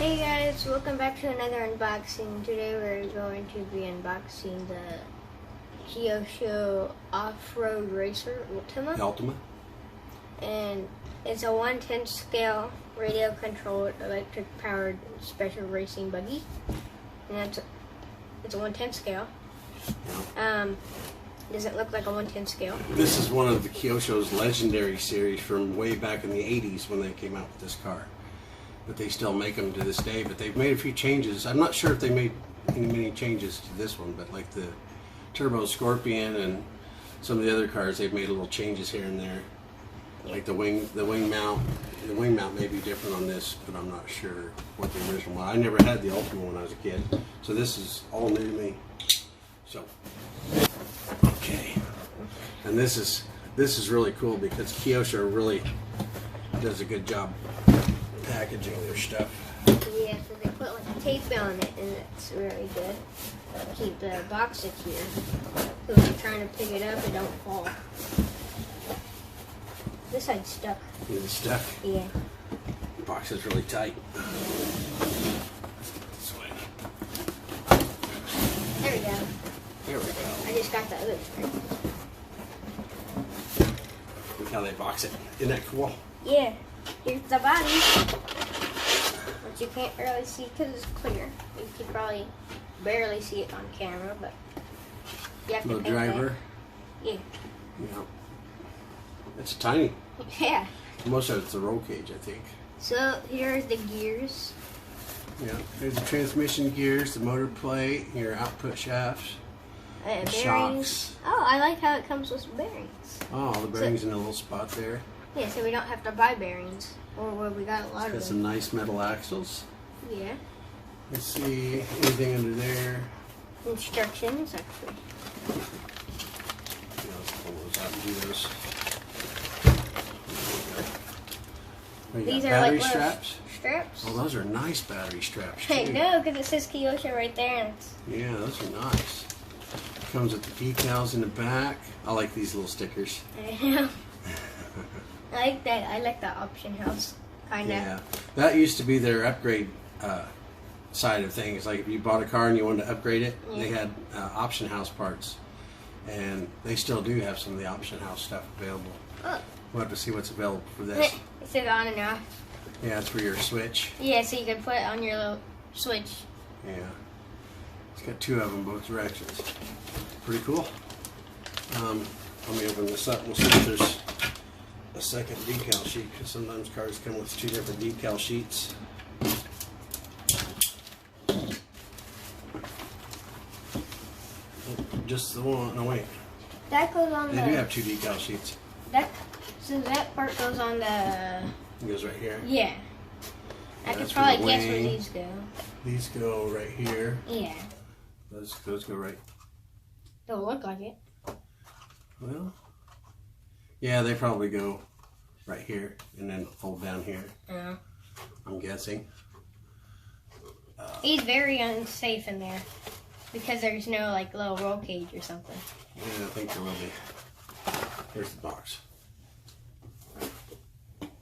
Hey guys, welcome back to another unboxing. Today we're going to be unboxing the Kyosho Off-Road Racer Ultima. And it's a 1/10 scale radio-controlled, electric-powered special racing buggy. And it's a 1/10 scale. Doesn't look like a 1/10 scale. This is one of the Kyosho's legendary series from way back in the 80s when they came out with this car. But they still make them to this day, but they've made a few changes. I'm not sure if they made many changes to this one, but like the Turbo Scorpion and some of the other cars, they've made little changes here and there. Like the wing mount may be different on this, but I'm not sure what the original one. I never had the Ultima when I was a kid, so this is all new to me. So, okay, and this is really cool because Kyosho really does a good job packaging their stuff. Yeah, so they put like tape on it, and it's really good. Keep the box secure, so when you're trying to pick it up, it don't fall. This side's stuck. Is it stuck? Yeah. The box is really tight. This way. There we go. There we go. I just got the other string. Look how they box it. Isn't that cool? Yeah. Here's the body, which you can't really see because it's clear. You could probably barely see it on camera, but you have to Little paint driver. that. Yeah. Yeah. It's tiny. Yeah. Most of it's the roll cage, I think. So here's the gears. Yeah. There's the transmission gears, the motor plate, your output shafts, the Bearings. shocks. Oh, I like how it comes with bearings. Oh, the bearings in a little spot there. Yeah, so we don't have to buy bearings, or we got a lot of Got them. some nice metal axles. Yeah. Let's see, anything under there? Instructions, actually. Yeah, let's pull those out and do those. These are battery like straps. Straps? Oh, those are nice battery straps Hey, too. no, because it says Kyosho right there. And it's... Yeah, those are nice. Comes with the decals in the back. I like these little stickers. I like that. I like the option house, kind of. Yeah, that used to be their upgrade side of things. Like if you bought a car and you wanted to upgrade it, they had option house parts, and they still do have some of the option house stuff available. Oh. We'll have to see what's available for this. It says on and off. Yeah, it's for your switch. Yeah, so you can put it on your little switch. Yeah, it's got two of them both directions. Pretty cool. Let me open this up and we'll see if there's a second decal sheet, because sometimes cars come with two different decal sheets. Just the one. No, wait. That goes on They do have two decal sheets. So that part goes on the... It goes right here. Yeah. I could That's for probably the guess where wing. these go. These go right here. Yeah. Those go right. Don't look like it. Well, yeah, they probably go right here and then fold down here. Yeah. I'm guessing. He's very unsafe in there because there's no like little roll cage or something. Yeah, I think there will be. Here's the box.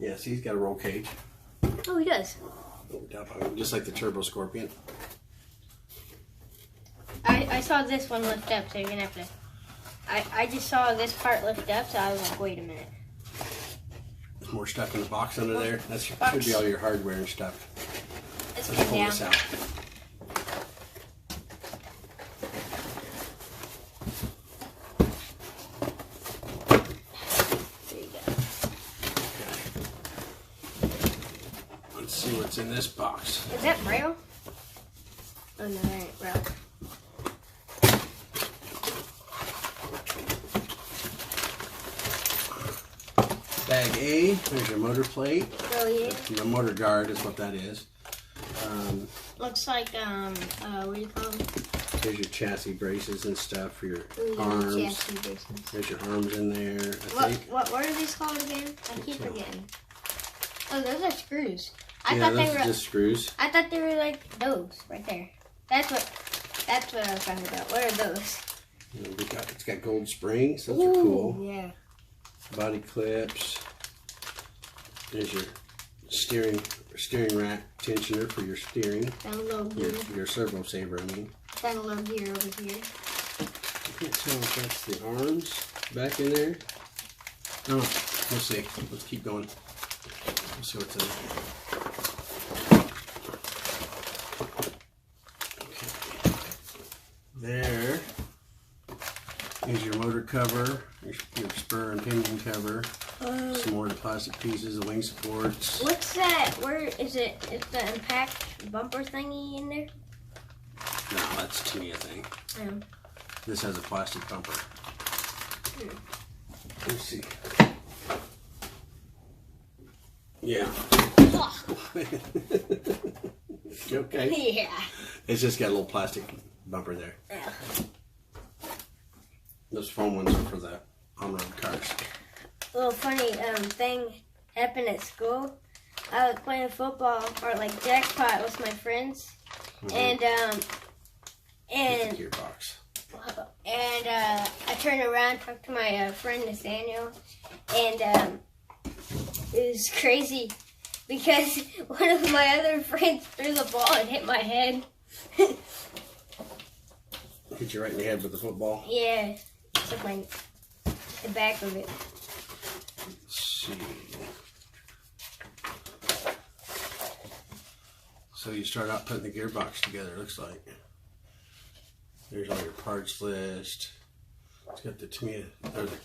Yeah, see, he's got a roll cage. Oh, he does. Just like the Turbo Scorpion. I saw this one lift up, so you're gonna have to. I just saw this part lift up, so I was like, wait a minute. There's more stuff in the box under there. That should be all your hardware and stuff. Let's Let's get pull down. this out. There you go. Okay. Let's see what's in this box. Is that Braille? Oh no, that ain't Braille. Bag A, there's your motor plate. Oh yeah. Your motor guard is what that is. Looks like what do you call them? There's your chassis braces and stuff for your Ooh, arms. chassis braces. There's your arms in there, I think. What are these called again? I keep forgetting. Oh, those are screws. I Yeah, thought those they are were. just screws. I thought they were like those right there. That's what I was talking about. What are those? It's got gold springs. Those Ooh, are cool. Yeah. Body clips. There's your steering steering rack tensioner for your steering. Low gear. Your servo saver, I mean. Low gear over here. I can't tell if that's the arms back in there. Oh, we'll see. Let's keep going. Let's see what's in there. Okay. There is your motor cover, your spur and pinion cover. Some more of the plastic pieces, the wing supports. What's that? Where is it? Is the impact bumper thingy in there? No, that's a Tamiya thing. Oh. This has a plastic bumper. Let's see. Yeah. You okay? Yeah. It's just got a little plastic bumper there. Yeah. Those foam ones are for the on-road cars. A little funny thing happened at school. I was playing football or like jackpot with my friends, and gearbox. I turned around, talked to my friend Nathaniel, and it was crazy because one of my other friends threw the ball and hit my head. Hit you right in the head with the football? Yeah, took the back of it. Let's see. So you start out putting the gearbox together, it looks like. There's all your parts list. It's got the Tamiya, or the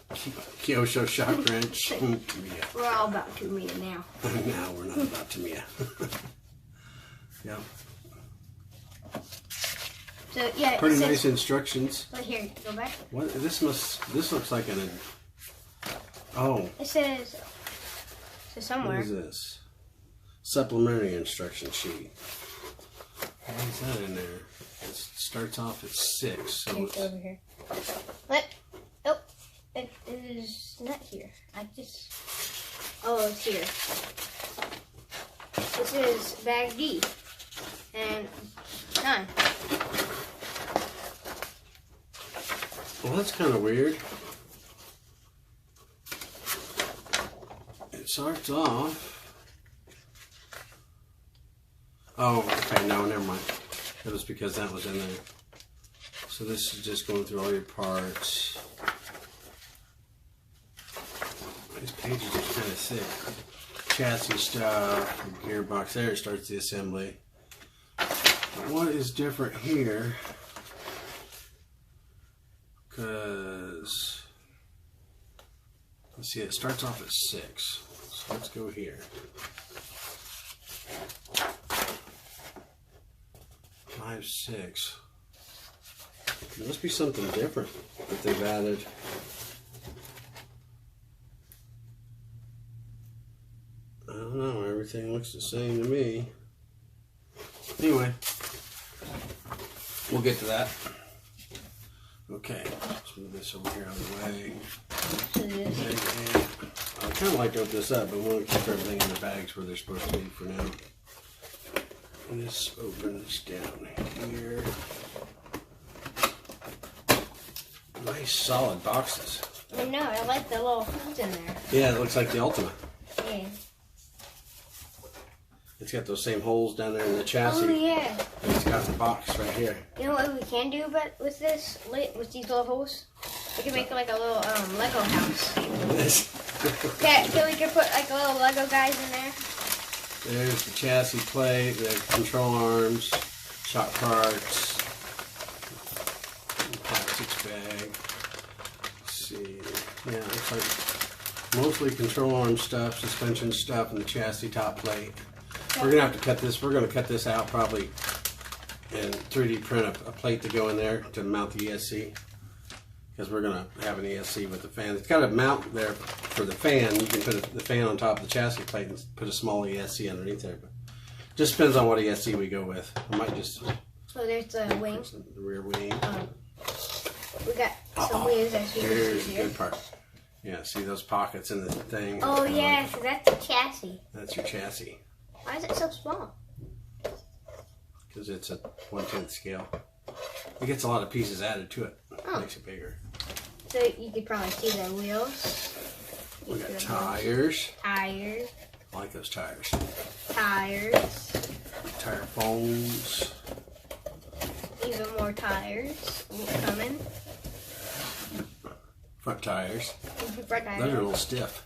Kyosho shock wrench. Tamiya. We're all about Tamiya now. Now we're not about Tamiya. Yeah. So yeah, pretty nice instructions. Right here, go back. What this looks like an. Oh. It says somewhere. What is this? Supplementary instruction sheet. What is that in there? It starts off at 6. So it's over here. What? Oh, it is not here. Oh, it's here. This is bag D. And 9. Well, that's kind of weird. It starts off. Oh, okay, no, never mind. It was because that was in there. So this is just going through all your parts. These pages are kind of thick. Chassis stuff, gearbox. There it starts the assembly. What is different here? Because, let's see, it starts off at 6. So let's go here. 5, 6. There must be something different that they've added. I don't know, everything looks the same to me. Anyway, we'll get to that. Okay, let's move this over here out of the way. I kind of like to open this up, but we want to keep everything in the bags where they're supposed to be for now. And this opens down here. Nice solid boxes. I know, I like the little holes in there. Yeah, it looks like the Ultima. Yeah. It's got those same holes down there in the chassis. Oh, yeah. And it's got the box right here. You know what we can do with this, with these little holes? We can make like a little Lego house. Okay, so we can put like a little Lego guys in there. There's the chassis plate, the control arms, shock parts, plastics bag. Let's see. Yeah, it looks like mostly control arm stuff, suspension stuff, and the chassis top plate. We're gonna have to cut this. We're gonna cut this out probably and 3D print a plate to go in there to mount the ESC, because we're gonna have an ESC with the fan. It's got a mount there for the fan. You can put the fan on top of the chassis plate and put a small ESC underneath there. But just depends on what ESC we go with. I might just. Oh, there's the wing. The rear wing. We got some wheels as you Here's can see the good part. Yeah, see those pockets in the thing? Oh yeah, so that's the chassis. That's your chassis. Why is it so small? Because it's a 1/10 scale. It gets a lot of pieces added to it. Oh. Makes it bigger. So you could probably see the wheels. We got tires. Tires. I like those tires. Tires. Tire foams. Even more tires coming. Front tires. Front tires. Those are a little stiff.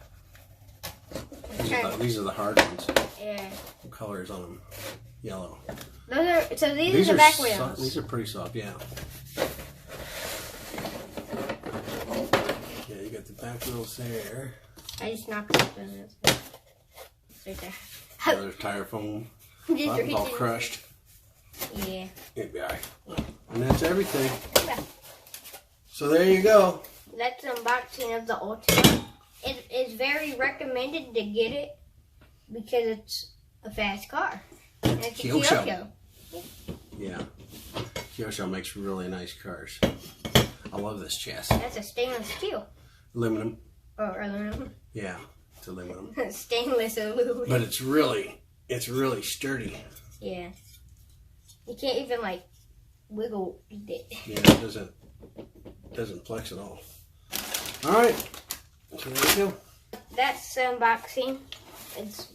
These are the hard ones. Yeah. What color is on them? Yellow. These are the back wheels. These are pretty soft, yeah. Yeah, you got the back wheels there. I just knocked it off. It's right there. There's tire foam. It's all crushed. Yeah. It'd be alright. And that's everything. Yeah. So there you go. That's an unboxing of the Ultima. It is very recommended to get it because it's a fast car. And it's a Kyosho. Yeah. Kyosho makes really nice cars. I love this chassis. That's a stainless steel. Aluminum. Or aluminum. Yeah, it's aluminum. Stainless aluminum. But it's really sturdy. Yeah. You can't even like wiggle it. Yeah, it doesn't flex at all. Alright. So there you go. That's unboxing. It's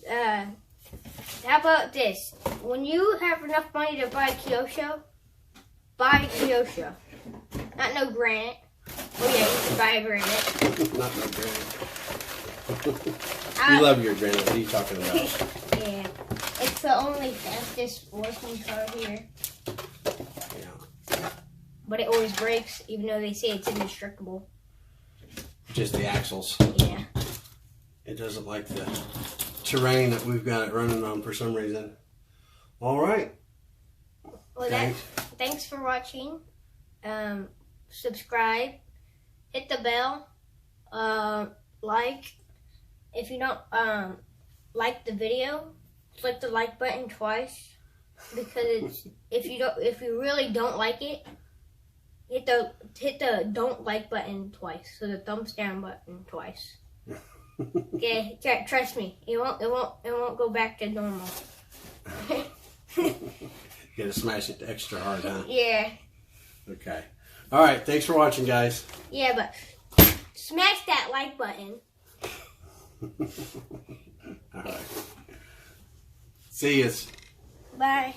how about this? When you have enough money to buy Kyosho, buy Kyosho. Not no granite. Oh yeah, you can buy a granite. Not no granite. You love your granite. What are you talking about? Yeah. It's the only fastest working car here. Yeah. But it always breaks, even though they say it's indestructible. Just the axles. Yeah. It doesn't like the terrain that we've got it running on for some reason. All right. Well, thanks for watching. Subscribe. Hit the bell. Like. If you don't like the video, click the like button twice, because if you really don't like it, hit the don't like button twice. So the thumbs down button twice. Okay, trust me, it won't go back to normal. You gotta smash it extra hard, huh? Yeah. Okay. All right. Thanks for watching, guys. Yeah, but smash that like button. All right. See yous. Bye.